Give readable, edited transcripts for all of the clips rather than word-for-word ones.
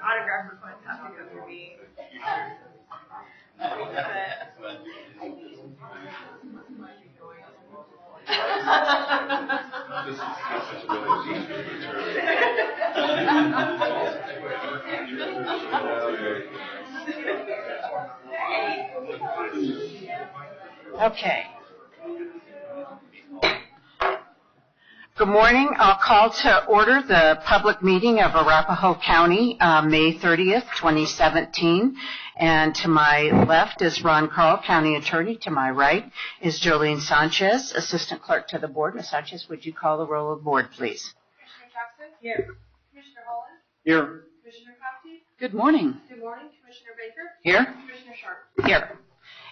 Autograph request have to go through me. Okay. Good morning. I'll call to order the public meeting of Arapahoe County, May 30th, 2017. And to my left is Ron Carl, County Attorney. To my right is Jolene Sanchez, Assistant Clerk to the Board. Ms. Sanchez, would you call the roll of the board, please? Commissioner Jackson? Here. Commissioner Holland? Here. Commissioner Coffey? Good morning. Good morning. Commissioner Baker? Here. Commissioner Sharp? Here.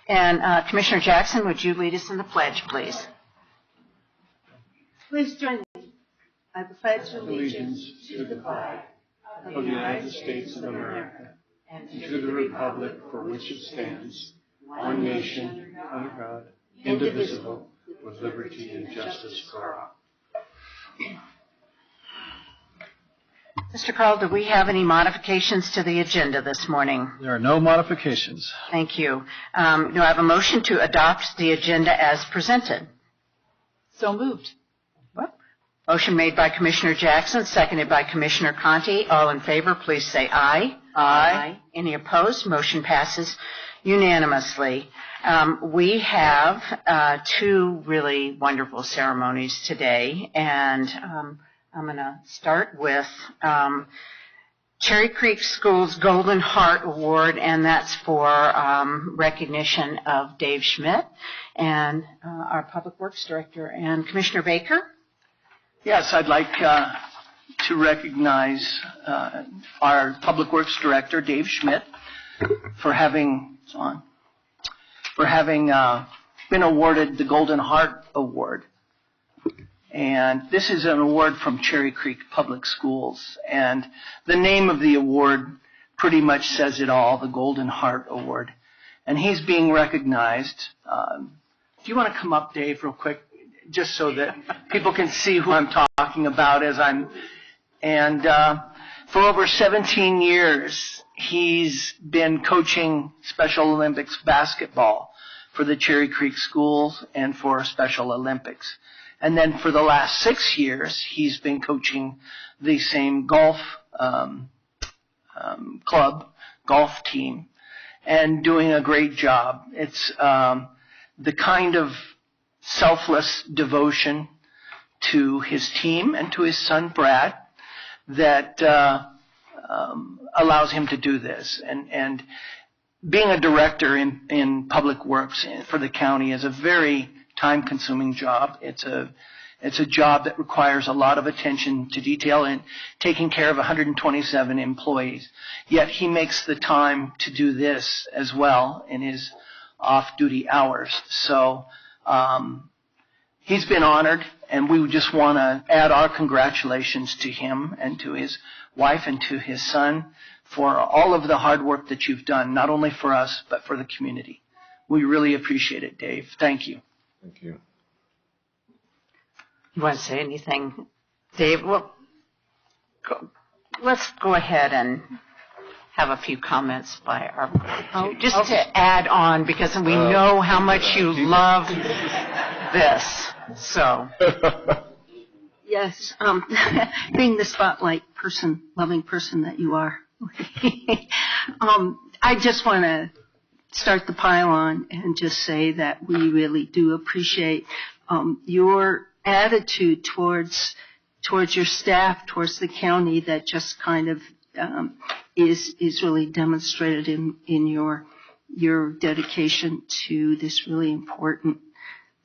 And Commissioner Jackson, would you lead us in the pledge, please? Please join me. I pledge allegiance to the flag of the United States of America and to the republic for which it stands, one nation, under God, indivisible, with liberty and justice for all. Mr. Carl, do we have any modifications to the agenda this morning? There are no modifications. Thank you. Do I have a motion to adopt the agenda as presented? So moved. Motion made by Commissioner Jackson, seconded by Commissioner Conti. All in favor, please say aye. Aye. Any opposed? Motion passes unanimously. We have two really wonderful ceremonies today, and I'm going to start with Cherry Creek School's Golden Heart Award, and that's for recognition of Dave Schmidt and our Public Works Director. And Commissioner Baker? Yes, I'd like to recognize our Public Works Director, Dave Schmidt, for having been awarded the Golden Heart Award. And this is an award from Cherry Creek Public Schools. And the name of the award pretty much says it all, the Golden Heart Award. And he's being recognized. Do you want to come up, Dave, real quick? Just so that people can see who I'm talking about and for over 17 years, he's been coaching Special Olympics basketball for the Cherry Creek Schools and for Special Olympics. And then for the last 6 years, he's been coaching the same golf golf team, and doing a great job. It's the kind of selfless devotion to his team and to his son Brad that allows him to do this. And being a director in public works for the county is a very time-consuming job. It's a job that requires a lot of attention to detail and taking care of 127 employees. Yet he makes the time to do this as well in his off-duty hours. So he's been honored, and we just want to add our congratulations to him and to his wife and to his son for all of the hard work that you've done, not only for us, but for the community. We really appreciate it, Dave. Thank you. Thank you. You want to say anything, Dave? Well, let's go ahead and have a few comments by our just to add on, because we know how much you love this. So Yes, being the spotlight person, loving person that you are. I just want to start the pile-on and just say that we really do appreciate your attitude towards your staff, towards the county, that just kind of is really demonstrated in your dedication to this really important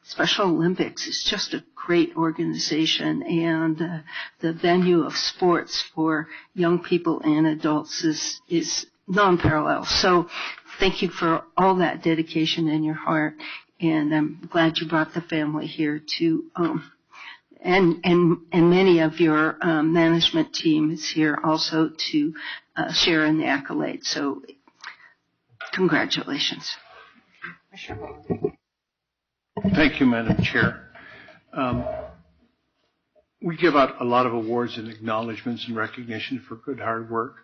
Special Olympics. Is just a great organization, and the venue of sports for young people and adults is non-parallel. So thank you for all that dedication in your heart, and I'm glad you brought the family here to and many of your management team is here also to share in the accolades. So congratulations. Thank you, Madam Chair. We give out a lot of awards and acknowledgments and recognition for good hard work,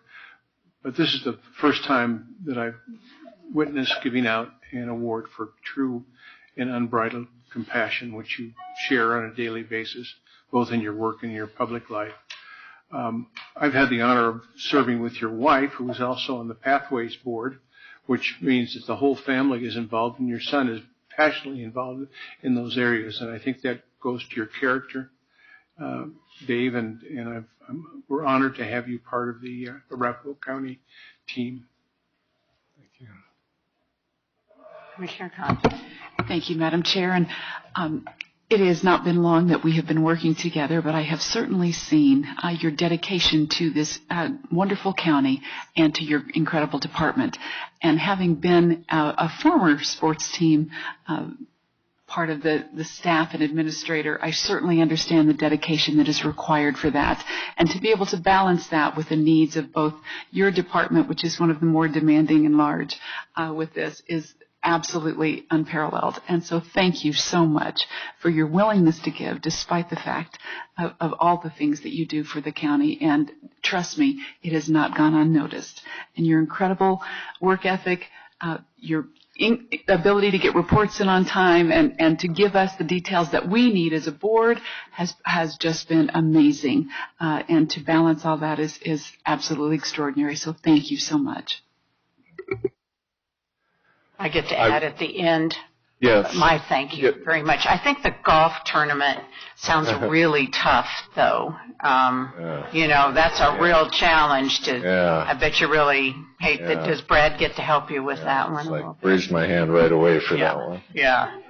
but this is the first time that I've witnessed giving out an award for true and unbridled compassion, which you share on a daily basis, both in your work and your public life. I've had the honor of serving with your wife, who is also on the Pathways Board, which means that the whole family is involved, and your son is passionately involved in those areas. And I think that goes to your character, Dave, and we're honored to have you part of the Arapahoe County team. Thank you. Commissioner Conti. Thank you, Madam Chair. And it has not been long that we have been working together, but I have certainly seen your dedication to this wonderful county and to your incredible department. And having been a former sports team part of the staff and administrator, I certainly understand the dedication that is required for that. And to be able to balance that with the needs of both your department, which is one of the more demanding and large with this, is absolutely unparalleled. And so thank you so much for your willingness to give, despite the fact of all the things that you do for the county. And trust me, it has not gone unnoticed. And your incredible work ethic, your ability to get reports in on time and to give us the details that we need as a board has just been amazing. And to balance all that is absolutely extraordinary. So thank you so much. I get to add at the end. Yes. My thank you very much. I think the golf tournament sounds really tough, though. You know, that's a real challenge to. I bet you really hate that. Does Brad get to help you with that one? Like raised my hand right away for that one. Yeah.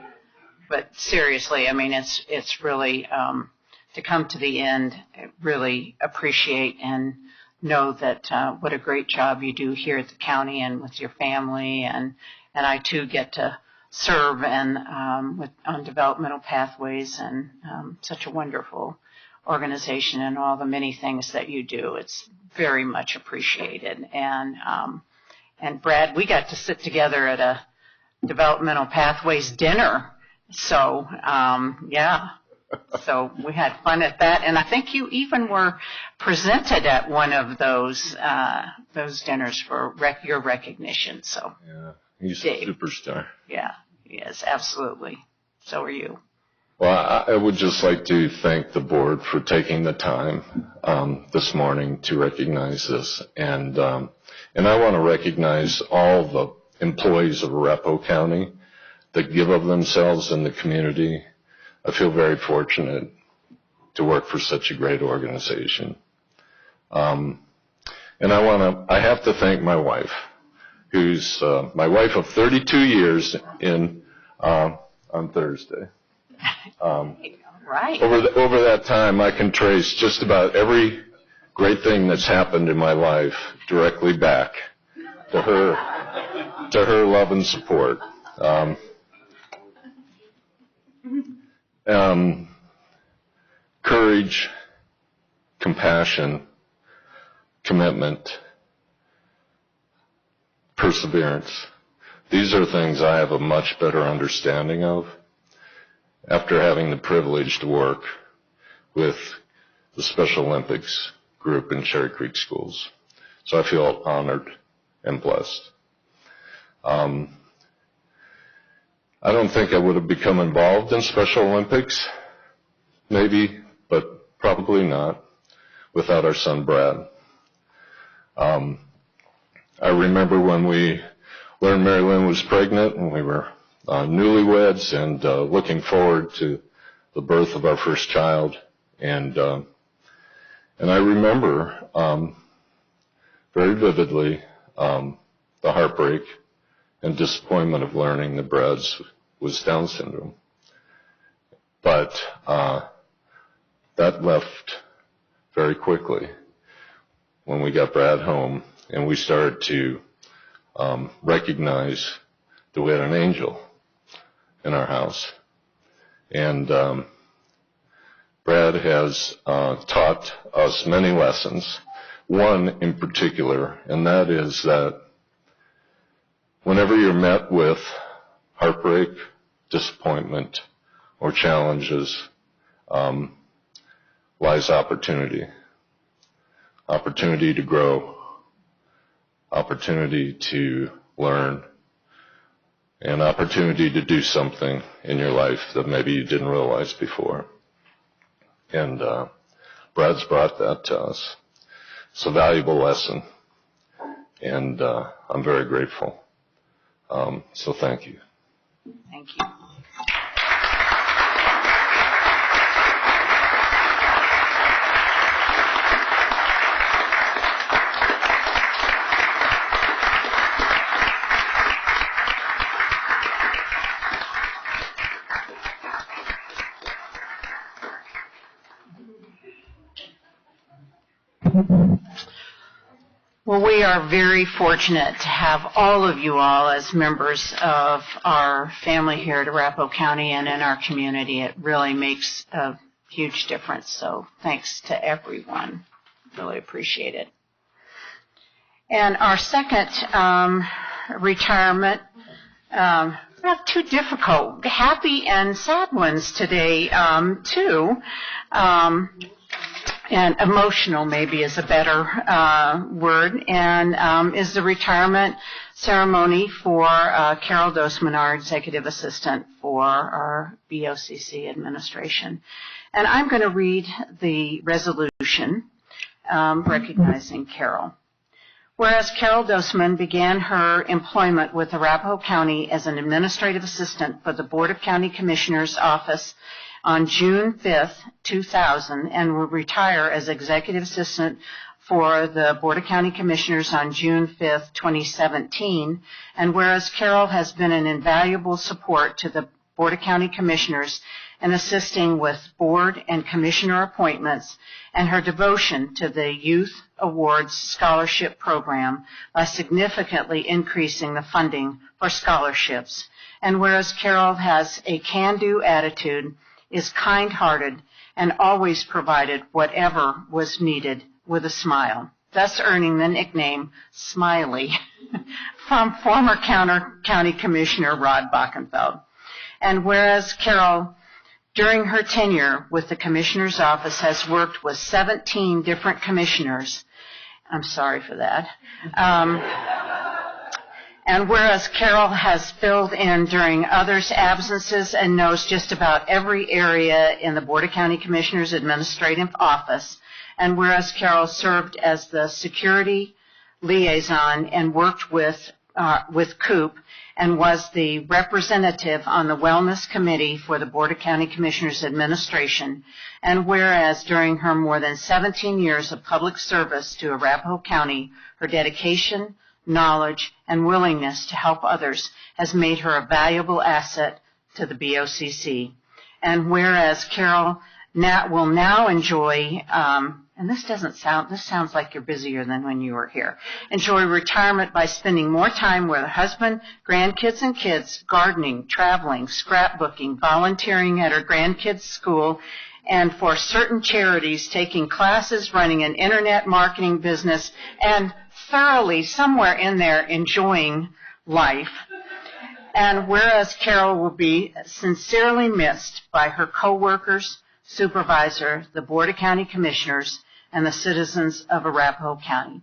But seriously, I mean, it's really to come to the end. Really appreciate and know that what a great job you do here at the county and with your family, and I too get to serve and on developmental pathways and such a wonderful organization and all the many things that you do. It's very much appreciated. And Brad, we got to sit together at a developmental pathways dinner. So so we had fun at that, and I think you even were presented at one of those dinners for your recognition. So yeah, he's Dave. A superstar. Yeah, yes, absolutely. So are you. Well, I would just like to thank the board for taking the time this morning to recognize this, and I want to recognize all the employees of Arapahoe County that give of themselves in the community. I feel very fortunate to work for such a great organization. And I have to thank my wife, who's my wife of 32 years on Thursday. Right. Over that time, I can trace just about every great thing that's happened in my life directly back to her love and support. Courage, compassion, commitment, perseverance. These are things I have a much better understanding of after having the privilege to work with the Special Olympics group in Cherry Creek Schools. So I feel honored and blessed. I don't think I would have become involved in Special Olympics, maybe, but probably not, without our son Brad. I remember when we learned Mary Lynn was pregnant and we were newlyweds and looking forward to the birth of our first child. And I remember very vividly the heartbreak and disappointment of learning that Brad's was Down syndrome. But that left very quickly when we got Brad home and we started to recognize that we had an angel in our house. And Brad has taught us many lessons, one in particular, and that is that whenever you're met with heartbreak, disappointment, or challenges, lies opportunity. Opportunity to grow, opportunity to learn, and opportunity to do something in your life that maybe you didn't realize before. And Brad's brought that to us. It's a valuable lesson, and I'm very grateful. So thank you. Thank you. Well, we are very fortunate to have all of you all as members of our family here at Arapahoe County and in our community. It really makes a huge difference. So thanks to everyone. Really appreciate it. And our second retirement, not too difficult, happy and sad ones today, too. And emotional maybe is a better word, and is the retirement ceremony for Carol Dosman, our executive assistant for our BOCC administration. And I'm going to read the resolution recognizing Carol. Whereas Carol Dosman began her employment with Arapahoe County as an administrative assistant for the Board of County Commissioners Office on June 5th, 2000, and will retire as executive assistant for the Board of County Commissioners on June 5th, 2017. And whereas Carol has been an invaluable support to the Board of County Commissioners in assisting with board and commissioner appointments, and her devotion to the Youth Awards Scholarship Program by significantly increasing the funding for scholarships. And whereas Carol has a can-do attitude, is kind-hearted, and always provided whatever was needed with a smile, thus earning the nickname Smiley from former County Commissioner Rod Bachenfeld. And whereas Carol, during her tenure with the Commissioner's Office, has worked with 17 different commissioners, I'm sorry for that, and whereas Carol has filled in during others' absences and knows just about every area in the Board of County Commissioners Administrative Office, and whereas Carol served as the security liaison and worked with Coop and was the representative on the Wellness Committee for the Board of County Commissioners Administration, and whereas during her more than 17 years of public service to Arapahoe County, her dedication, knowledge, and willingness to help others has made her a valuable asset to the BOCC. And whereas Carol will now enjoy, and this sounds like you're busier than when you were here, enjoy retirement by spending more time with her husband, grandkids and kids, gardening, traveling, scrapbooking, volunteering at her grandkids' school, and for certain charities, taking classes, running an internet marketing business, and thoroughly somewhere in there enjoying life. And whereas Carol will be sincerely missed by her co-workers, supervisor, the Board of County Commissioners, and the citizens of Arapahoe County.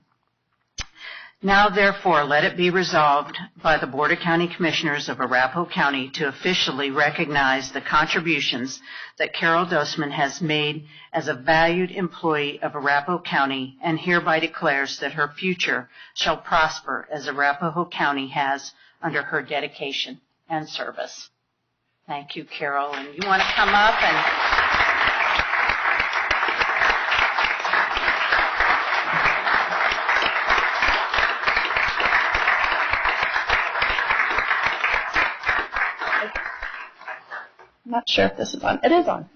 Now, therefore, let it be resolved by the Board of County Commissioners of Arapahoe County to officially recognize the contributions that Carol Dosman has made as a valued employee of Arapahoe County, and hereby declares that her future shall prosper as Arapahoe County has under her dedication and service. Thank you, Carol. And you want to come up and... I'm not sure if this is on. It is on.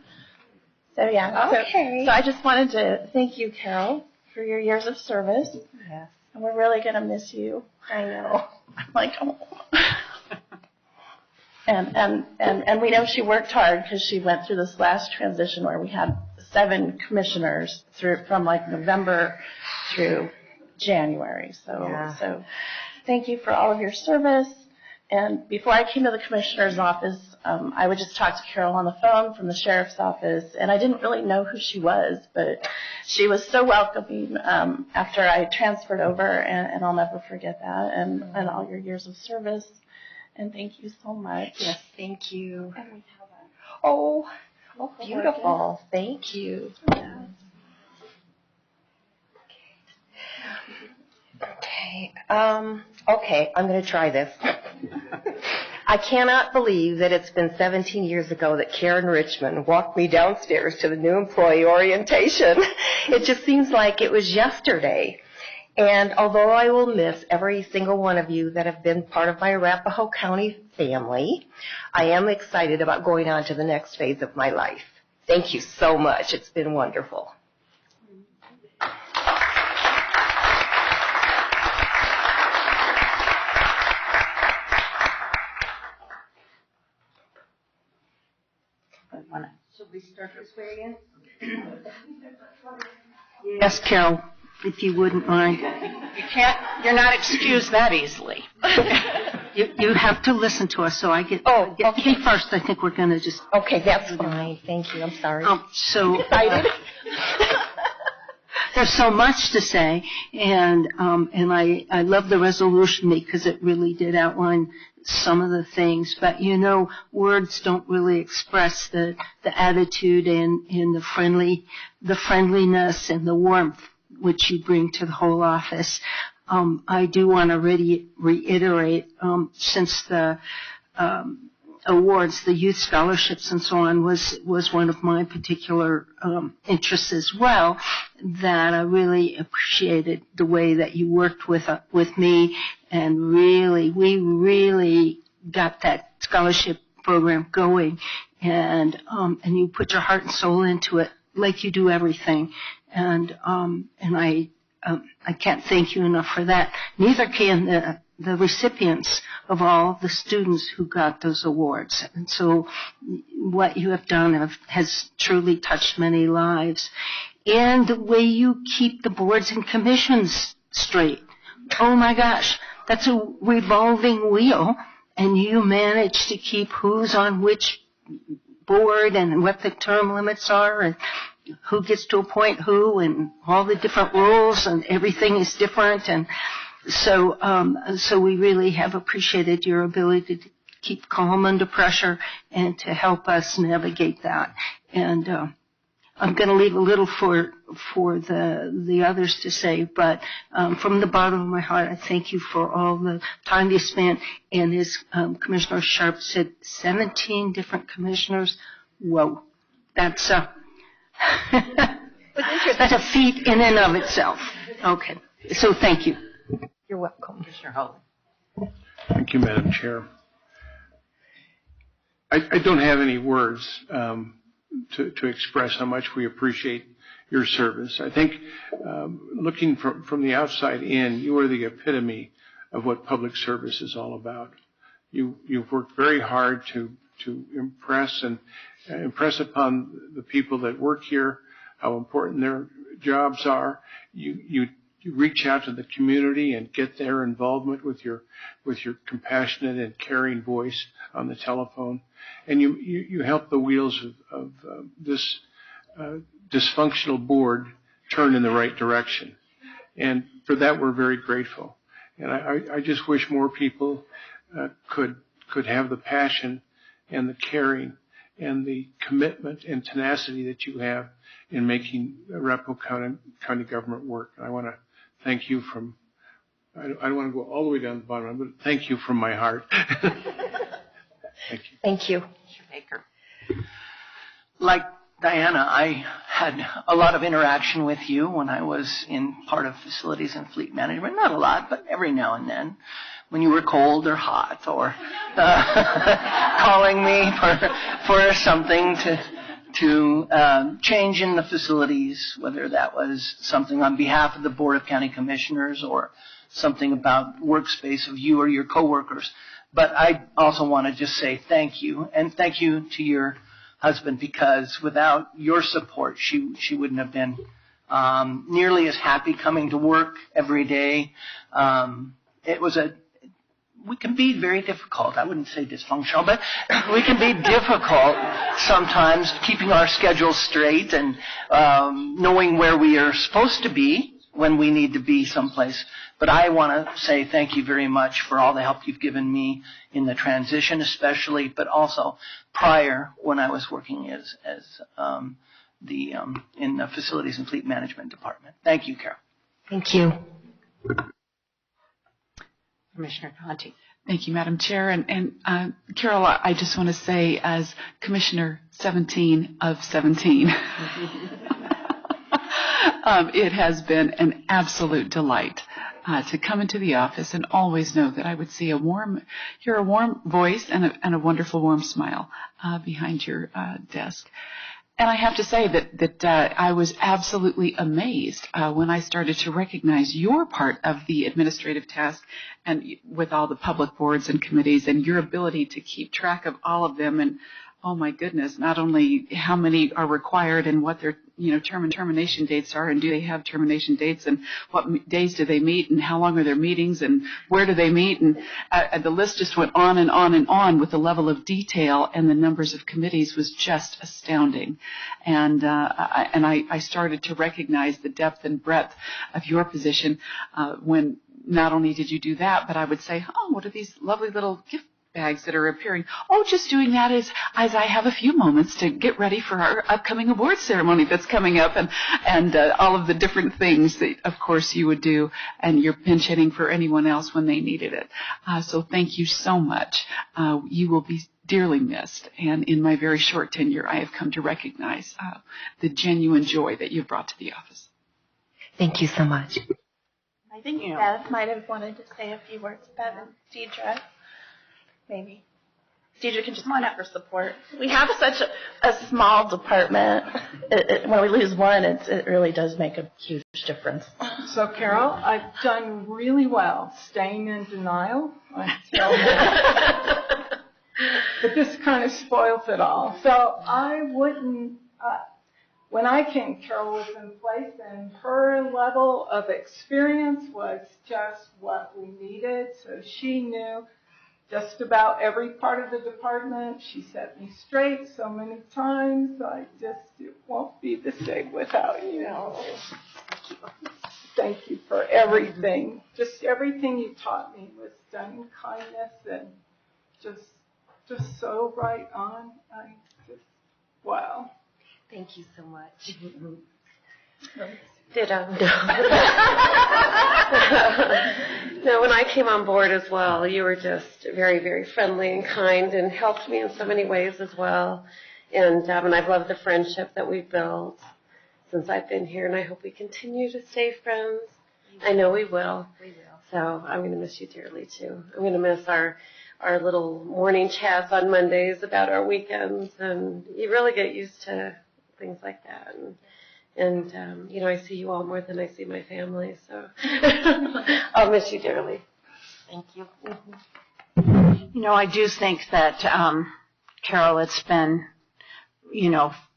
So yeah. Okay. So I just wanted to thank you, Carol, for your years of service. Yes. And we're really going to miss you. I know. I'm like, oh. And we know she worked hard because she went through this last transition where we had 7 commissioners from like November through January. So thank you for all of your service. And before I came to the commissioner's office, I would just talk to Carol on the phone from the sheriff's office, and I didn't really know who she was, but she was so welcoming after I transferred over, and I'll never forget that, and all your years of service. And thank you so much. Yes, thank you. And we have a Oh, beautiful. Thank you. Okay. Okay, I'm going to try this. I cannot believe that it's been 17 years ago that Karen Richmond walked me downstairs to the new employee orientation. It just seems like it was yesterday. And although I will miss every single one of you that have been part of my Arapahoe County family, I am excited about going on to the next phase of my life. Thank you so much. It's been wonderful. Should we start this way again? Yes, Carol, if you wouldn't mind. You're not excused that easily. You have to listen to us, so I get okay. me first. I think we're going to just... Okay, that's fine. Thank you. I'm sorry. So Excited? there's so much to say, and I love the resolution because it really did outline some of the things, but words don't really express the attitude and the friendliness and the warmth which you bring to the whole office. I do want to reiterate, since the awards, the youth scholarships and so on was one of my particular interests as well, that I really appreciated the way that you worked with me, and we really got that scholarship program going, and you put your heart and soul into it like you do everything, and I can't thank you enough for that. Neither can the recipients of all the students who got those awards. And so what you have done has truly touched many lives. And the way you keep the boards and commissions straight. Oh my gosh, that's a revolving wheel, and you manage to keep who's on which board and what the term limits are and who gets to appoint who and all the different rules, and everything is different. And so we really have appreciated your ability to keep calm under pressure and to help us navigate that. And I'm going to leave a little for the others to say, but from the bottom of my heart, I thank you for all the time you spent. And as Commissioner Sharp said, 17 different commissioners. Whoa, that's that's a feat in and of itself. Okay, so thank you. You're welcome. Commissioner Holden. Thank you, Madam Chair. I don't have any words to express how much we appreciate your service. I think looking from the outside in, you are the epitome of what public service is all about. You've worked very hard to impress upon the people that work here how important their jobs are. You reach out to the community and get their involvement with your compassionate and caring voice on the telephone, and you help the wheels of this dysfunctional board turn in the right direction. And for that, we're very grateful. And I just wish more people could have the passion and the caring and the commitment and tenacity that you have in making Arapahoe County government work. And I want to thank you I don't want to go all the way down the bottom, but thank you from my heart. Thank you. Thank you. Baker. Like Diana, I had a lot of interaction with you when I was in part of facilities and fleet management. Not a lot, but every now and then, when you were cold or hot, or calling me for something to change in the facilities, whether that was something on behalf of the Board of County Commissioners or something about workspace of you or your coworkers. But I also want to just say thank you, and thank you to your husband, because without your support, she wouldn't have been nearly as happy coming to work every day. We can be very difficult. I wouldn't say dysfunctional, but we can be difficult sometimes, keeping our schedules straight and knowing where we are supposed to be when we need to be someplace. But I want to say thank you very much for all the help you've given me in the transition especially, but also prior when I was working in the Facilities and Fleet Management Department. Thank you, Carol. Thank you. Commissioner Conti. Thank you, Madam Chair. And Carol, I just want to say, as Commissioner 17 of 17, it has been an absolute delight to come into the office and always know that I would hear a warm voice and a wonderful warm smile behind your desk. And I have to say that I was absolutely amazed when I started to recognize your part of the administrative task, and with all the public boards and committees, and your ability to keep track of all of them. And oh my goodness, not only how many are required and what their termination dates are, and do they have termination dates, and what days do they meet, and how long are their meetings, and where do they meet, and the list just went on and on and on with the level of detail, and the numbers of committees was just astounding. And I started to recognize the depth and breadth of your position when not only did you do that, but I would say, oh, what are these lovely little gift bags that are appearing? Oh, just doing that as I have a few moments to get ready for our upcoming award ceremony that's coming up, and all of the different things that, of course, you would do, and you're pinch hitting for anyone else when they needed it. So thank you so much. You will be dearly missed, and in my very short tenure, I have come to recognize the genuine joy that you've brought to the office. Thank you so much. I think Beth might have wanted to say a few words about it. Deidre. Maybe. Deidre can just come up for support. We have such a small department. When we lose one, it really does make a huge difference. So, Carol, I've done really well staying in denial until but this kind of spoils it all. So I wouldn't, when I came, Carol was in place, and her level of experience was just what we needed. So she knew just about every part of the department. She set me straight so many times. It won't be the same without you. Thank you for everything. Just everything you taught me was done in kindness and just so right on. Wow. Thank you so much. No, when I came on board as well, you were just very, very friendly and kind and helped me in so many ways as well. And I've loved the friendship that we've built since I've been here, and I hope we continue to stay friends. I know we will. We will. So I'm going to miss you dearly, too. I'm going to miss our little morning chats on Mondays about our weekends, and you really get used to things like that. And I see you all more than I see my family, so I'll miss you dearly. Thank you. I do think that, Carol, it's been,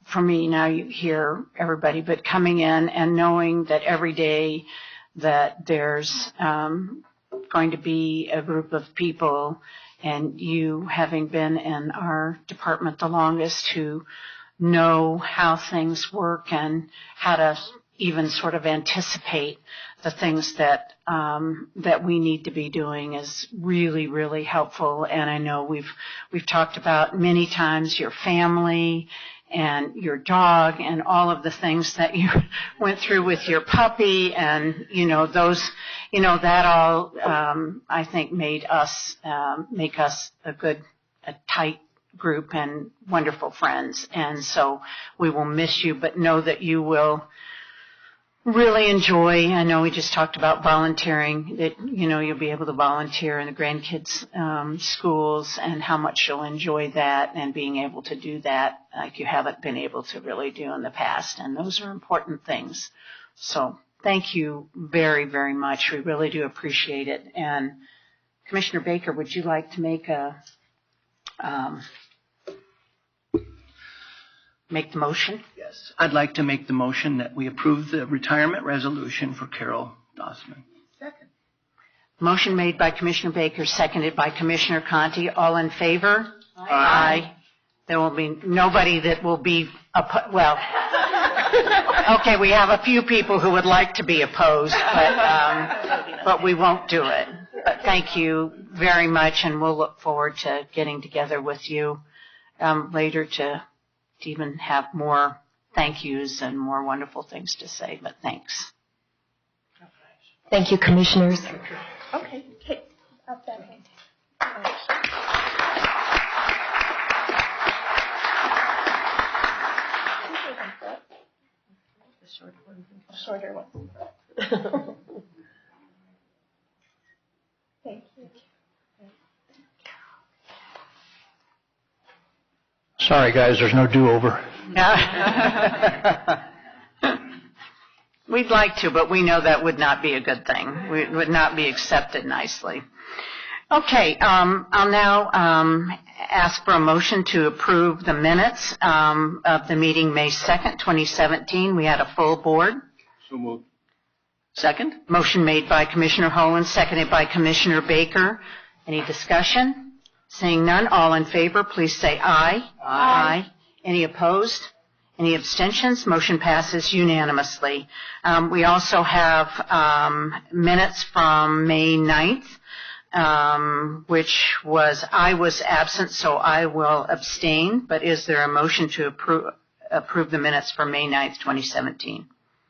for me, now you hear everybody, but coming in and knowing that every day that there's going to be a group of people, and you having been in our department the longest, who know how things work and how to even sort of anticipate the things that we need to be doing is really, really helpful. And I know we've talked about many times your family and your dog and all of the things that you went through with your puppy, and that all I think make us a tight group and wonderful friends. And so we will miss you, but know that you will really enjoy. I know we just talked about volunteering, that you'll be able to volunteer in the grandkids' schools, and how much you'll enjoy that and being able to do that like you haven't been able to really do in the past. And those are important things. So thank you very, very much. We really do appreciate it. And Commissioner Baker, would you like to make a make the motion? Yes. I'd like to make the motion that we approve the retirement resolution for Carol Dossman. Second. Motion made by Commissioner Baker, seconded by Commissioner Conti. All in favor? Aye. There will be nobody that will be, well, okay, we have a few people who would like to be opposed, but we won't do it. But thank you very much, and we'll look forward to getting together with you later to even have more thank yous and more wonderful things to say, but thanks. Thank you, Commissioners. Okay, okay. Up that hand. The shorter one. Thank you. Sorry, guys, there's no do-over. We'd like to, but we know that would not be a good thing. It would not be accepted nicely. Okay, I'll now ask for a motion to approve the minutes of the meeting May 2nd, 2017. We had a full board. So moved. Second? Motion made by Commissioner Holland, seconded by Commissioner Baker. Any discussion? Seeing none, all in favor, please say aye. Aye. Any opposed? Any abstentions? Motion passes unanimously. We also have minutes from May 9th, which I was absent, so I will abstain. But is there a motion to approve the minutes for May 9th, 2017?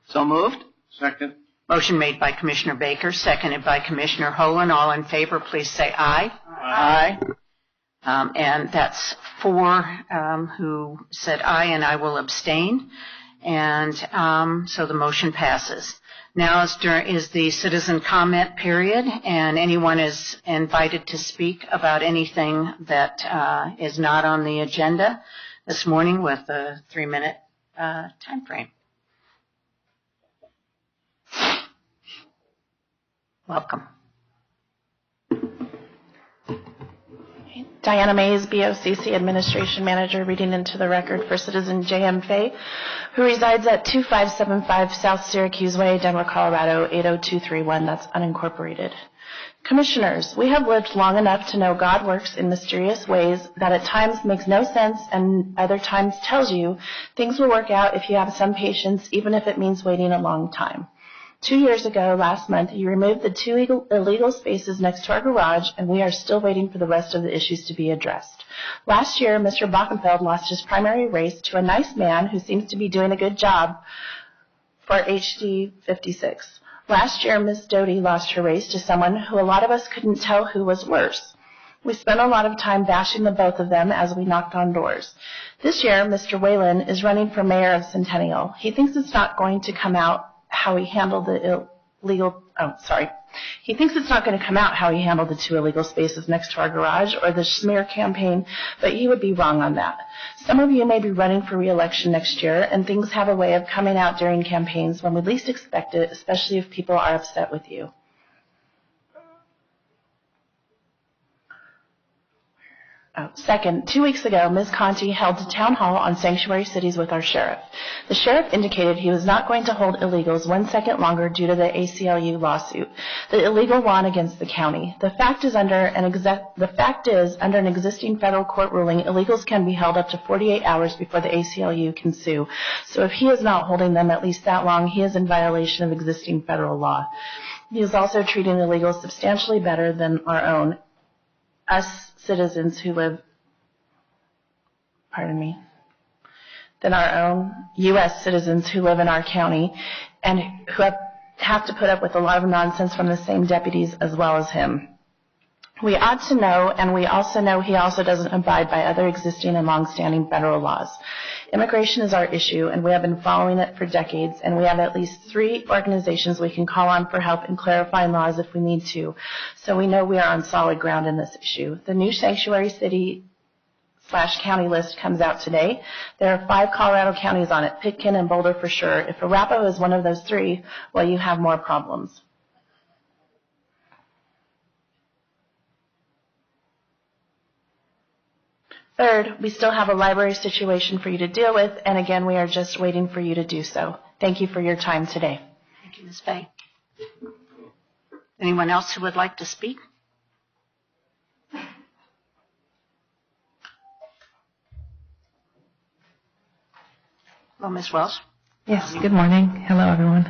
So moved? Second. Motion made by Commissioner Baker, seconded by Commissioner Holland. All in favor, please say aye. Aye. And that's 4 who said aye, and I will abstain. And so the motion passes. Now is the citizen comment period, and anyone is invited to speak about anything that is not on the agenda this morning with a 3-minute time frame. Welcome. Diana Mays, BOCC Administration Manager, reading into the record for citizen J.M. Fay, who resides at 2575 South Syracuse Way, Denver, Colorado, 80231. That's unincorporated. Commissioners, we have lived long enough to know God works in mysterious ways that at times makes no sense and other times tells you things will work out if you have some patience, even if it means waiting a long time. 2 years ago, last month, you removed the 2 illegal spaces next to our garage, and we are still waiting for the rest of the issues to be addressed. Last year, Mr. Bockenfeld lost his primary race to a nice man who seems to be doing a good job for HD 56. Last year, Ms. Doty lost her race to someone who a lot of us couldn't tell who was worse. We spent a lot of time bashing the both of them as we knocked on doors. This year, Mr. Whalen is running for mayor of Centennial. He thinks it's not going to come out how he handled the He thinks it's not going to come out how he handled the 2 illegal spaces next to our garage or the smear campaign, but he would be wrong on that. Some of you may be running for re-election next year, and things have a way of coming out during campaigns when we least expect it, especially if people are upset with you. Second, 2 weeks ago, Ms. Conti held a town hall on sanctuary cities with our sheriff. The sheriff indicated he was not going to hold illegals 1 second longer due to the ACLU lawsuit, the illegal law against the county. The fact is, under an existing federal court ruling, illegals can be held up to 48 hours before the ACLU can sue. So if he is not holding them at least that long, he is in violation of existing federal law. He is also treating illegals substantially better than our own, us citizens who live, than our own U.S. citizens who live in our county and who have to put up with a lot of nonsense from the same deputies as well as him. We ought to know, and we also know he also doesn't abide by other existing and long-standing federal laws. Immigration is our issue, and we have been following it for decades, and we have at least 3 organizations we can call on for help in clarifying laws if we need to. So we know we are on solid ground in this issue. The new sanctuary city/county list comes out today. There are 5 Colorado counties on it, Pitkin and Boulder for sure. If Arapahoe is one of those 3, well, you have more problems. Third, we still have a library situation for you to deal with, and again, we are just waiting for you to do so. Thank you for your time today. Thank you, Ms. Fay. Anyone else who would like to speak? Hello, Ms. Wells. Yes, good morning. Hello, everyone.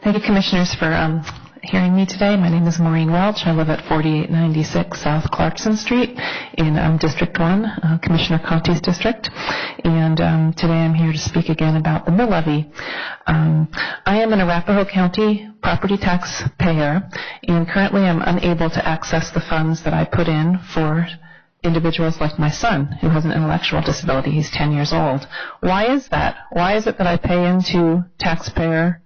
Thank you, Commissioners, for hearing me today. My name is Maureen Welch. I live at 4896 South Clarkson Street in District 1, Commissioner Conti's district. And today I'm here to speak again about the mill levy. I am an Arapahoe County property tax payer, and currently I'm unable to access the funds that I put in for individuals like my son, who has an intellectual disability. He's 10 years old. Why is that? Why is it that I pay into taxpayer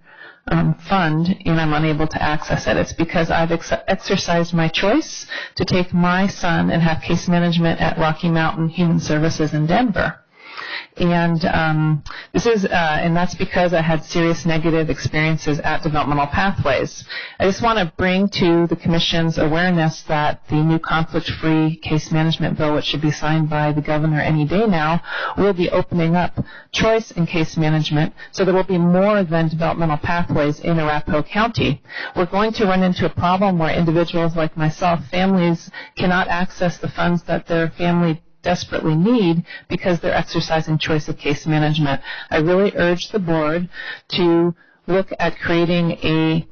fund and I'm unable to access it? It's because I've exercised my choice to take my son and have case management at Rocky Mountain Human Services in Denver. And that's because I had serious negative experiences at Developmental Pathways. I just want to bring to the Commission's awareness that the new conflict-free case management bill, which should be signed by the governor any day now, will be opening up choice in case management, so there will be more than Developmental Pathways in Arapahoe County. We're going to run into a problem where individuals like myself, families, cannot access the funds that their family desperately need because they're exercising choice of case management. I really urge the board to look at creating a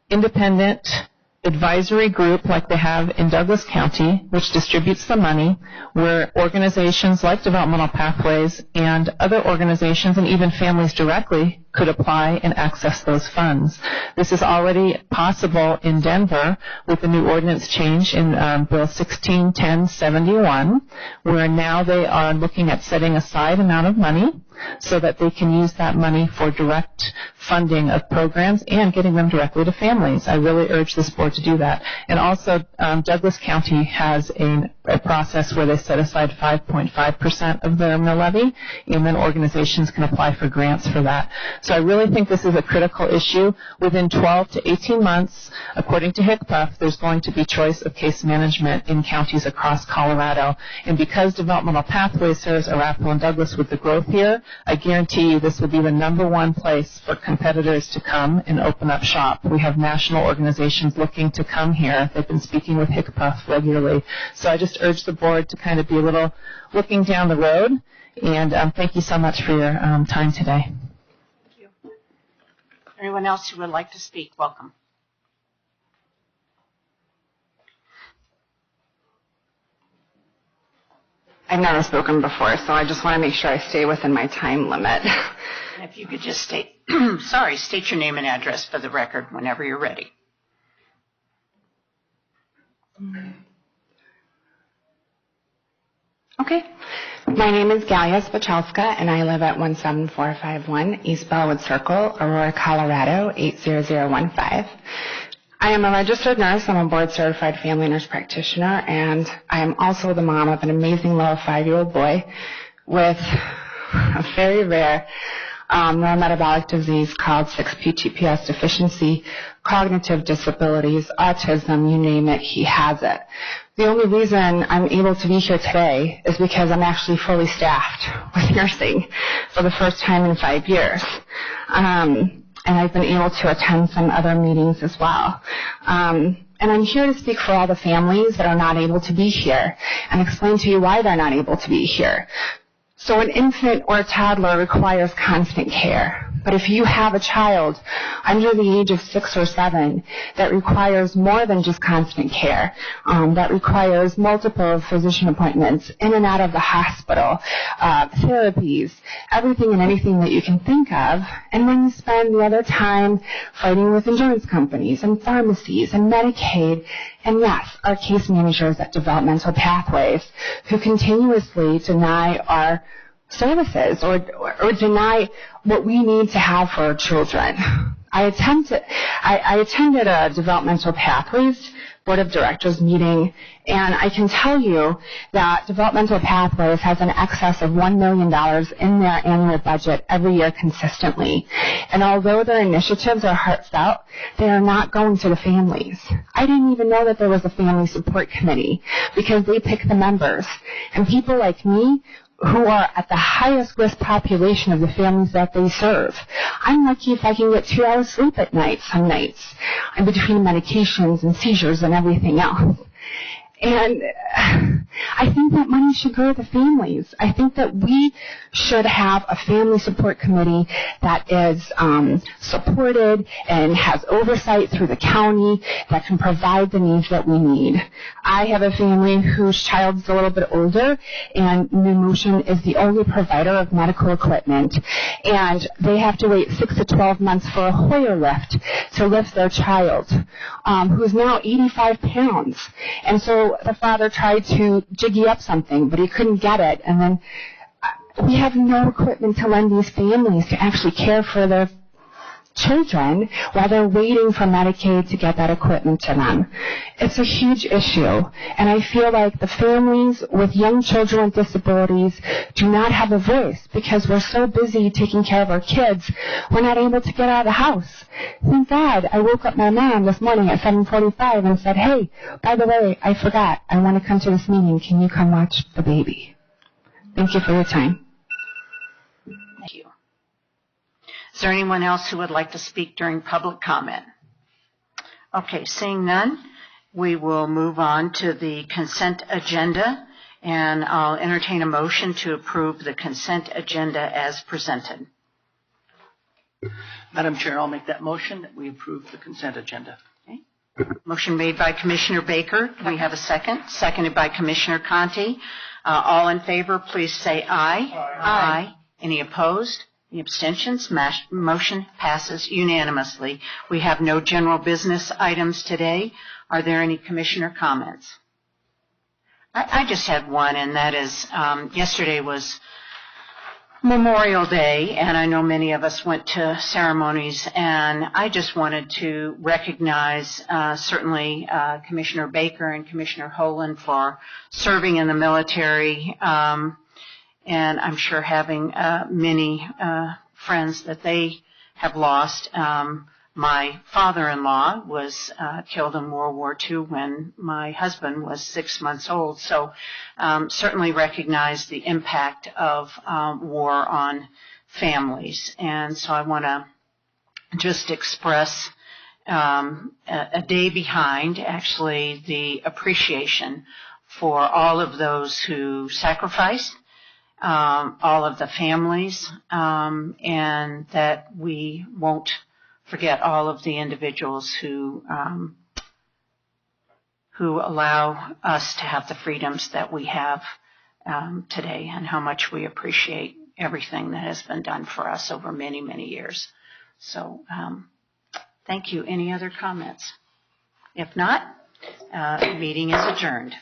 independent advisory group like they have in Douglas County, which distributes the money, where organizations like Developmental Pathways and other organizations and even families directly could apply and access those funds. This is already possible in Denver with the new ordinance change in Bill 161071, where now they are looking at setting aside amount of money so that they can use that money for direct funding of programs and getting them directly to families. I really urge this board to do that. And also, Douglas County has a process where they set aside 5.5% of their mill levy, and then organizations can apply for grants for that. So I really think this is a critical issue. Within 12 to 18 months, according to HCPF, there's going to be choice of case management in counties across Colorado. And because Developmental Pathways serves Arapahoe and Douglas with the growth here, I guarantee you this will be the #1 place for competitors to come and open up shop. We have national organizations looking to come here. They've been speaking with HCPF regularly. So I just urge the board to kind of be a little looking down the road. And thank you so much for your time today. Thank you. Anyone else who would like to speak, welcome. I've never spoken before, so I just want to make sure I stay within my time limit. And if you could just state your name and address for the record whenever you're ready. Okay. My name is Galia Spachalska, and I live at 17451 East Bellwood Circle, Aurora, Colorado, 80015. I am a registered nurse. I'm a board-certified family nurse practitioner, and I am also the mom of an amazing little 5-year-old boy with a very rare neurometabolic disease called 6-PTPS deficiency, cognitive disabilities, autism, you name it, he has it. The only reason I'm able to be here today is because I'm actually fully staffed with nursing for the first time in 5 years. And I've been able to attend some other meetings as well. And I'm here to speak for all the families that are not able to be here and explain to you why they're not able to be here. So an infant or a toddler requires constant care. But if you have a child under the age of 6 or 7 that requires more than just constant care, that requires multiple physician appointments, in and out of the hospital, therapies, everything and anything that you can think of, and when you spend the other time fighting with insurance companies and pharmacies and Medicaid, and yes, our case managers at Developmental Pathways who continuously deny our services or deny what we need to have for our children. I attended a Developmental Pathways Board of Directors meeting, and I can tell you that Developmental Pathways has an excess of $1 million in their annual budget every year consistently. And although their initiatives are heartfelt, they are not going to the families. I didn't even know that there was a family support committee because they pick the members. And people like me who are at the highest risk population of the families that they serve. I'm lucky if I can get 2 hours sleep at night, some nights, in between medications and seizures and everything else. And I think that money should go to the families. I think that we should have a family support committee that is supported and has oversight through the county that can provide the needs that we need. I have a family whose child is a little bit older, and New Motion is the only provider of medical equipment. And they have to wait 6 to 12 months for a Hoyer lift to lift their child, who's now 85 pounds. And so the father tried to jiggy up something, but he couldn't get it. And then we have no equipment to lend these families to actually care for their children while they're waiting for Medicaid to get that equipment to them. It's a huge issue, and I feel like the families with young children with disabilities do not have a voice because we're so busy taking care of our kids, we're not able to get out of the house. Thank God I woke up my mom this morning at 7:45 and said, hey, by the way, I forgot. I want to come to this meeting. Can you come watch the baby? Thank you for your time. Thank you. Is there anyone else who would like to speak during public comment? Okay, seeing none, we will move on to the consent agenda, and I'll entertain a motion to approve the consent agenda as presented. Madam Chair, I'll make that motion that we approve the consent agenda. Okay. Motion made by Commissioner Baker. Do we have a second? Seconded by Commissioner Conti. All in favor, please say aye. Aye. Any opposed? Any abstentions? Motion passes unanimously. We have no general business items today. Are there any commissioner comments? I just had one, and that is yesterday was Memorial Day, and I know many of us went to ceremonies, and I just wanted to recognize certainly Commissioner Baker and Commissioner Holand for serving in the military, and I'm sure having many friends that they have lost. My father-in-law was killed in World War II when my husband was 6 months old, so certainly recognize the impact of war on families. And so I want to just express a day behind, actually, the appreciation for all of those who sacrificed, all of the families, and that we won't forget all of the individuals who allow us to have the freedoms that we have today, and how much we appreciate everything that has been done for us over many, many years. So thank you. Any other comments? If not, the meeting is adjourned.